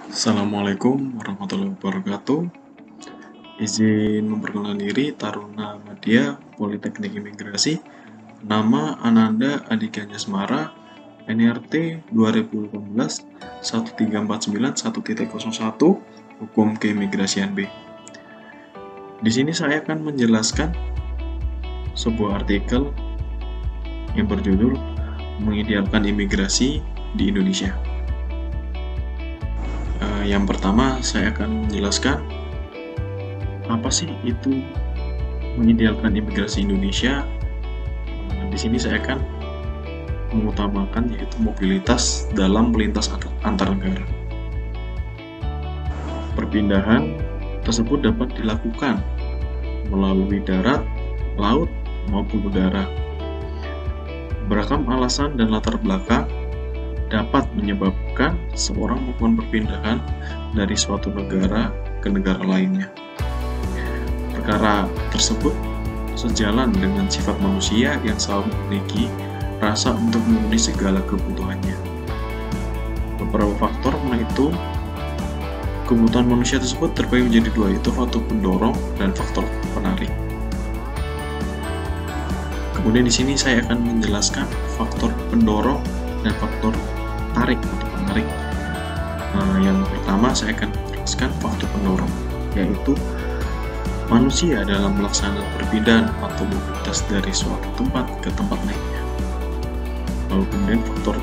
Assalamualaikum warahmatullahi wabarakatuh. Izin memperkenalkan diri, Taruna Madya, Politeknik Imigrasi. Nama Ananda Adika Anjasmara, NRT 2018 1349 1.01 Hukum Keimigrasian B. Di sini saya akan menjelaskan sebuah artikel yang berjudul Mengidealkan Imigrasi di Indonesia. Yang pertama, saya akan menjelaskan apa sih itu mengidealkan imigrasi Indonesia. Di sini saya akan mengutamakan yaitu mobilitas dalam melintas antar negara. Perpindahan tersebut dapat dilakukan melalui darat, laut, maupun udara. Beragam alasan dan latar belakang dapat menyebabkan seorang melakukan perpindahan dari suatu negara ke negara lainnya. Perkara tersebut sejalan dengan sifat manusia yang selalu memiliki rasa untuk memenuhi segala kebutuhannya. Beberapa faktor itu kebutuhan manusia tersebut terbagi menjadi dua, yaitu faktor pendorong dan faktor penarik. Kemudian di sini saya akan menjelaskan faktor pendorong dan faktor tarik atau penarik. Yang pertama saya akan menjelaskan faktor pendorong, yaitu manusia dalam melaksanakan perpindahan atau mobilitas dari suatu tempat ke tempat lainnya. Lalu kemudian faktor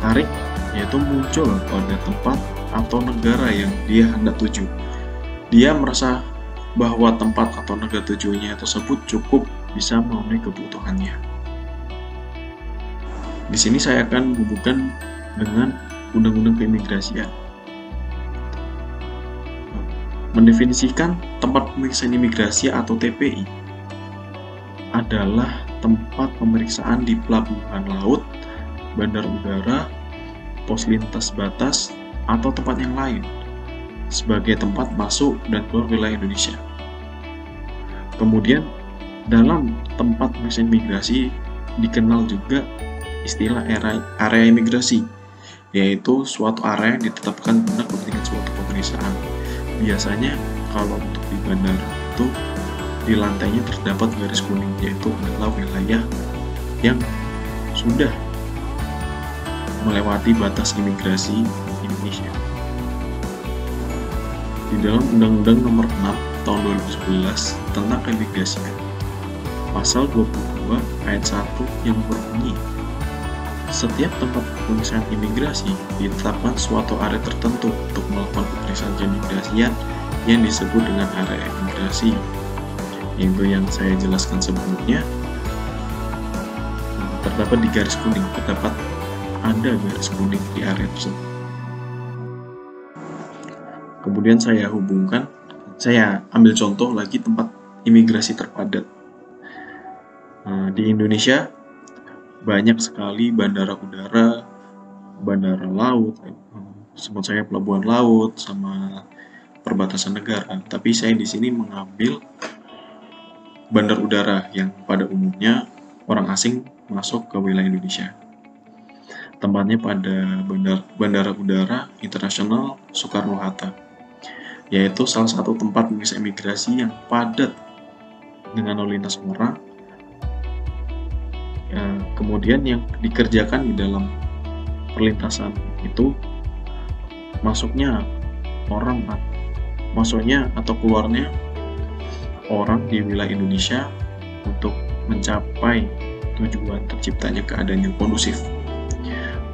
tarik, yaitu muncul pada tempat atau negara yang dia hendak tuju. Dia merasa bahwa tempat atau negara tujuannya tersebut cukup bisa memenuhi kebutuhannya. Di sini saya akan hubungkan dengan Undang-Undang Keimigrasian. Mendefinisikan tempat pemeriksaan imigrasi atau TPI adalah tempat pemeriksaan di pelabuhan laut, bandar udara, pos lintas batas, atau tempat yang lain sebagai tempat masuk dan keluar wilayah Indonesia. Kemudian dalam tempat pemeriksaan imigrasi dikenal juga istilah area imigrasi, yaitu suatu area yang ditetapkan guna kepentingan suatu pemeriksaan. Biasanya kalau untuk di bandara itu di lantainya terdapat garis kuning, yaitu adalah wilayah yang sudah melewati batas imigrasi Indonesia. Di dalam Undang-Undang Nomor 6 Tahun 2011 tentang keimigrasian, Pasal 22 Ayat 1 yang berbunyi, setiap tempat pemeriksaan imigrasi ditetapkan suatu area tertentu untuk melakukan pemeriksaan keimigrasian yang disebut dengan area imigrasi. Itu yang saya jelaskan sebelumnya. Terdapat di garis kuning, terdapat ada garis kuning di area tersebut. Kemudian saya ambil contoh lagi tempat imigrasi terpadat. Di Indonesia banyak sekali bandara udara, bandara laut, sebut saya pelabuhan laut, sama perbatasan negara. Tapi saya di sini mengambil bandar udara yang pada umumnya orang asing masuk ke wilayah Indonesia. Tempatnya pada Bandara Udara Internasional Soekarno-Hatta, yaitu salah satu tempat pemeriksaan imigrasi yang padat dengan lalu lintas orang. Kemudian yang dikerjakan di dalam perlintasan itu masuknya atau keluarnya orang di wilayah Indonesia untuk mencapai tujuan terciptanya keadaan yang kondusif.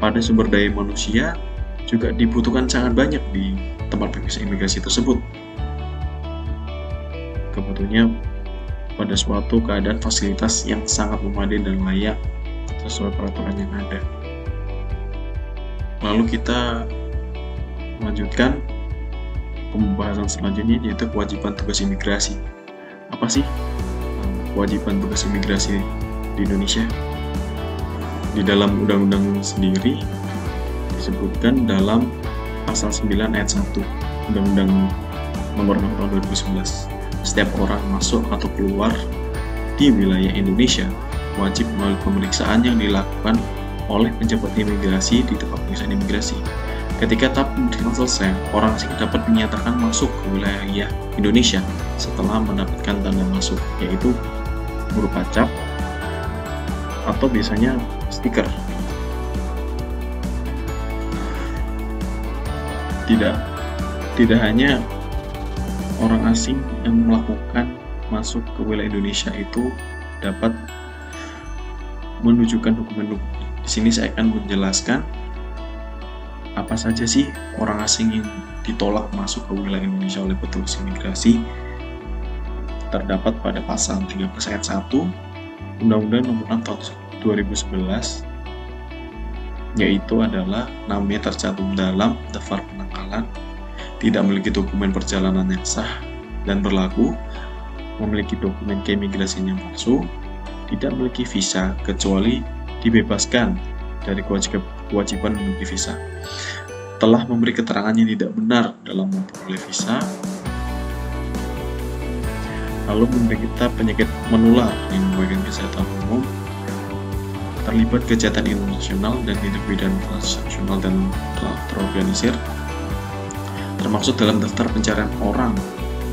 Pada sumber daya manusia juga dibutuhkan sangat banyak di tempat pemeriksaan imigrasi tersebut. Kebutuhannya pada suatu keadaan fasilitas yang sangat memadai dan layak sesuai peraturan yang ada. Lalu kita melanjutkan pembahasan selanjutnya, yaitu kewajiban tugas imigrasi. Apa sih kewajiban tugas imigrasi di Indonesia? Di dalam undang-undang sendiri disebutkan dalam pasal 9 ayat 1 Undang-Undang Nomor 6 Tahun 2011. Setiap orang masuk atau keluar di wilayah Indonesia wajib melalui pemeriksaan yang dilakukan oleh pejabat imigrasi di tempat pemeriksaan imigrasi. Ketika tahap pemeriksaan selesai, orang asing dapat dinyatakan masuk ke wilayah Indonesia setelah mendapatkan tanda masuk, yaitu berupa cap atau biasanya stiker. Tidak hanya orang asing yang melakukan masuk ke wilayah Indonesia itu dapat menunjukkan dokumen-dokumen. Di sini saya akan menjelaskan apa saja sih orang asing yang ditolak masuk ke wilayah Indonesia oleh petugas imigrasi. Terdapat pada pasal 13 ayat 1 Undang-Undang Nomor 6 Tahun 2011, yaitu adalah namanya tercantum dalam daftar penangkalan, tidak memiliki dokumen perjalanan yang sah dan berlaku, memiliki dokumen keimigrasian yang palsu, tidak memiliki visa kecuali dibebaskan dari kewajiban memiliki visa, telah memberi keterangan yang tidak benar dalam memperoleh visa, lalu menderita penyakit menular yang membahayakan kesehatan umum, terlibat kejahatan internasional dan tindak pidana transnasional dan terorganisir, termasuk dalam daftar pencarian orang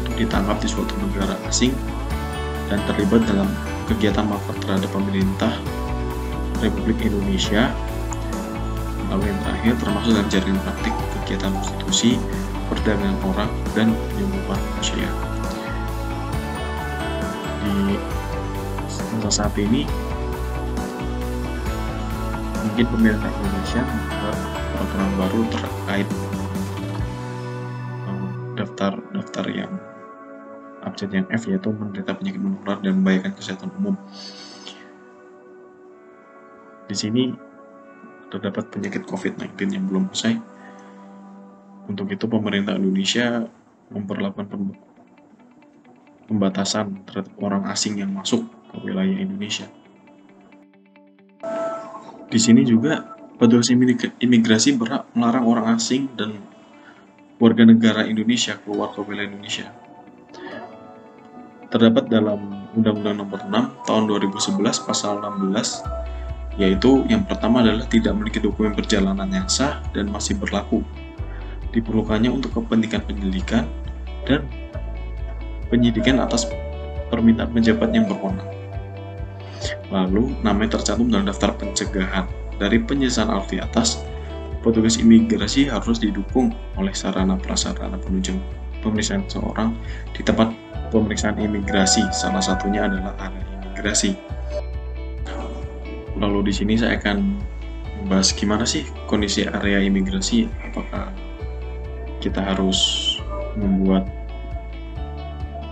untuk ditangkap di suatu negara asing, dan terlibat dalam kegiatan makar terhadap pemerintah Republik Indonesia. Lalu yang terakhir, termasuk dalam jaringan praktik kegiatan prostitusi, perdagangan orang, dan penyelundupan manusia. Di masa saat ini, mungkin pemerintah Indonesia membuat peraturan baru terkait daftar yang abjad yang F, yaitu menderita penyakit menular dan membahayakan kesehatan umum. Di sini terdapat penyakit COVID-19 yang belum usai. Untuk itu pemerintah Indonesia memperlakukan pembatasan terhadap orang asing yang masuk ke wilayah Indonesia. Di sini juga petugas imigrasi berhak melarang orang asing dan warga negara Indonesia keluar ke wilayah Indonesia. Terdapat dalam Undang-Undang Nomor 6 Tahun 2011 Pasal 16, yaitu yang pertama adalah tidak memiliki dokumen perjalanan yang sah dan masih berlaku, diperlukannya untuk kepentingan penyelidikan dan penyidikan atas permintaan pejabat yang berwenang. Lalu, namanya tercantum dalam daftar pencegahan. Dari penjelasan di atas, petugas imigrasi harus didukung oleh sarana prasarana penunjang pemeriksaan seseorang di tempat pemeriksaan imigrasi. Salah satunya adalah area imigrasi. Lalu di sini saya akan membahas gimana sih kondisi area imigrasi. Apakah kita harus membuat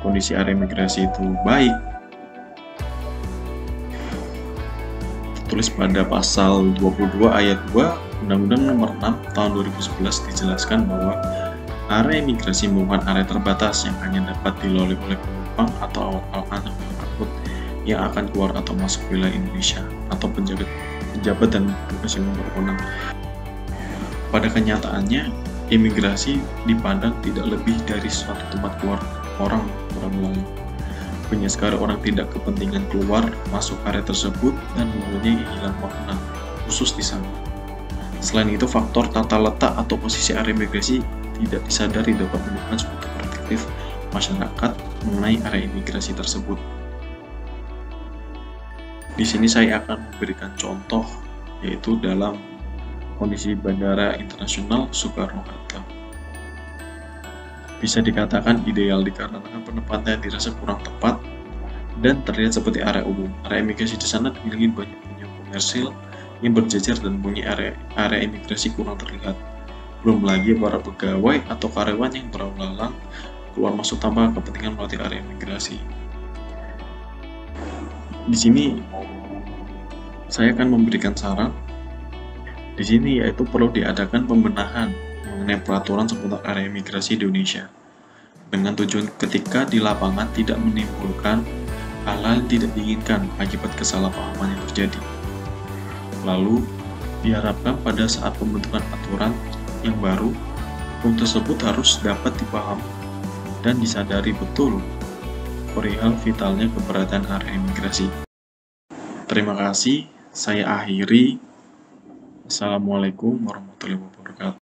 kondisi area imigrasi itu baik? Tertulis pada pasal 22 ayat 2 Undang-Undang Nomor 6 Tahun 2011 dijelaskan bahwa area imigrasi merupakan area terbatas yang hanya dapat dilalui oleh penumpang atau anak angkut yang akan keluar atau masuk wilayah Indonesia atau pejabat dan petugas yang berwenang. Pada kenyataannya, imigrasi dipandang tidak lebih dari suatu tempat keluar orang melalui. Banyak sekali orang tidak kepentingan keluar masuk area tersebut dan mempunyai hilang makna khusus di sana. Selain itu, faktor tata letak atau posisi area imigrasi tidak disadari dapat menyebabkan suatu perspektif masyarakat mengenai area imigrasi tersebut. Di sini saya akan memberikan contoh, yaitu dalam kondisi Bandara Internasional Soekarno-Hatta. Bisa dikatakan ideal dikarenakan penempatannya dirasa kurang tepat dan terlihat seperti area umum. Area imigrasi di sana dikelilingi banyak penyewa komersil yang berjejer dan mempunyai area imigrasi kurang terlihat. Belum lagi para pegawai atau karyawan yang berlalu lalang keluar masuk tanpa kepentingan melalui area imigrasi. Di sini saya akan memberikan saran di sini, yaitu perlu diadakan pembenahan mengenai peraturan seputar area imigrasi Indonesia dengan tujuan ketika di lapangan tidak menimbulkan hal-hal yang tidak diinginkan akibat kesalahpahaman yang terjadi. Lalu diharapkan pada saat pembentukan aturan yang baru, hukum tersebut harus dapat dipahami dan disadari betul perihal vitalnya keberadaan area imigrasi. Terima kasih, saya akhiri. Assalamualaikum warahmatullahi wabarakatuh.